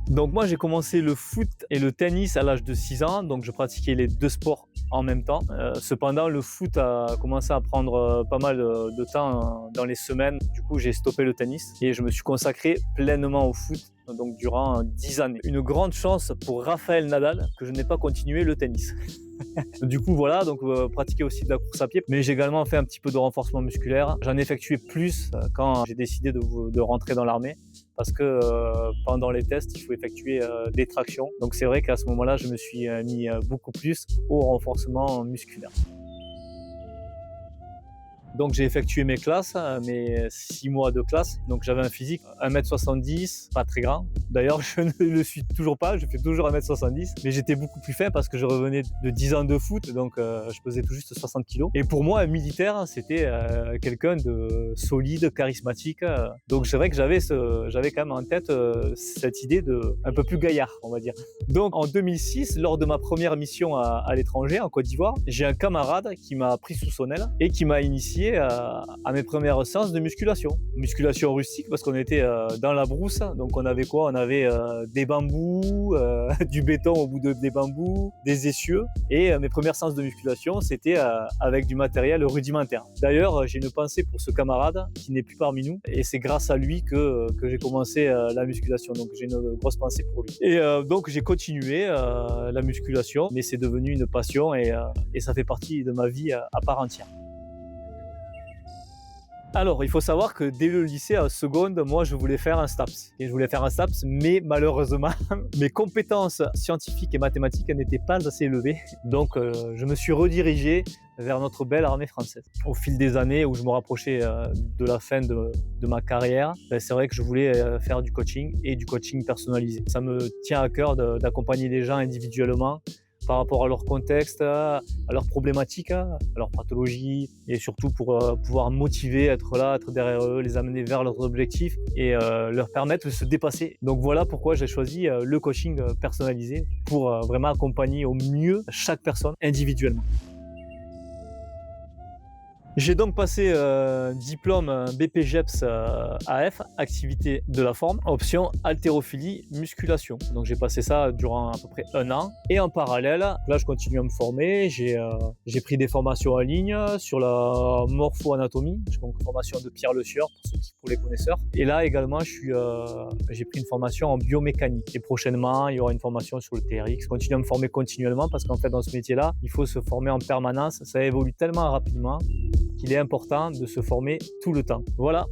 Donc moi j'ai commencé le foot et le tennis à l'âge de 6 ans, donc je pratiquais les 2 sports en même temps. Cependant le foot a commencé à prendre pas mal de temps dans les semaines. Du coup j'ai stoppé le tennis et je me suis consacré pleinement au foot, donc durant 10 années. Une grande chance pour Raphaël Nadal que je n'ai pas continué le tennis. Du coup voilà, donc pratiquer aussi de la course à pied, mais j'ai également fait un petit peu de renforcement musculaire. J'en ai effectué plus quand j'ai décidé de rentrer dans l'armée, parce que pendant les tests, il faut effectuer des tractions. Donc c'est vrai qu'à ce moment-là, je me suis mis beaucoup plus au renforcement musculaire. Donc j'ai effectué mes classes, mes 6 mois de classe. Donc j'avais un physique 1m70, pas très grand. D'ailleurs, je ne le suis toujours pas, je fais toujours 1m70. Mais j'étais beaucoup plus fin parce que je revenais de 10 ans de foot, donc je pesais tout juste 60 kilos. Et pour moi, un militaire, c'était quelqu'un de solide, charismatique. Donc c'est vrai que j'avais quand même en tête cette idée de un peu plus gaillard, on va dire. Donc en 2006, lors de ma première mission à l'étranger, en Côte d'Ivoire, j'ai un camarade qui m'a pris sous son aile et qui m'a initié à mes premières séances de musculation. Musculation rustique parce qu'on était dans la brousse, donc on avait quoi? On avait des bambous, du béton au bout des bambous, des essieux, et mes premières séances de musculation c'était avec du matériel rudimentaire. D'ailleurs j'ai une pensée pour ce camarade qui n'est plus parmi nous, et c'est grâce à lui que j'ai commencé la musculation, donc j'ai une grosse pensée pour lui. Et donc j'ai continué la musculation, mais c'est devenu une passion et ça fait partie de ma vie à part entière. Alors, il faut savoir que dès le lycée, en seconde, moi, je voulais faire un STAPS. Et je voulais faire un STAPS, mais malheureusement, mes compétences scientifiques et mathématiques n'étaient pas assez élevées. Donc, je me suis redirigé vers notre belle armée française. Au fil des années où je me rapprochais de la fin de ma carrière, c'est vrai que je voulais faire du coaching et du coaching personnalisé. Ça me tient à cœur d'accompagner les gens individuellement par rapport à leur contexte, à leurs problématiques, à leur pathologie, et surtout pour pouvoir motiver, être là, être derrière eux, les amener vers leurs objectifs et leur permettre de se dépasser. Donc voilà pourquoi j'ai choisi le coaching personnalisé pour vraiment accompagner au mieux chaque personne individuellement. J'ai donc passé diplôme BPGEPS AF, activité de la forme, option haltérophilie musculation. Donc j'ai passé ça durant à peu près 1 an. Et en parallèle, là je continue à me former. J'ai pris des formations en ligne sur la morpho-anatomie, donc formation de Pierre Le Sieur pour les connaisseurs. Et là également j'ai pris une formation en biomécanique. Et prochainement il y aura une formation sur le TRX. Je continue à me former continuellement parce qu'en fait dans ce métier-là, il faut se former en permanence. Ça évolue tellement rapidement qu'il est important de se former tout le temps. Voilà.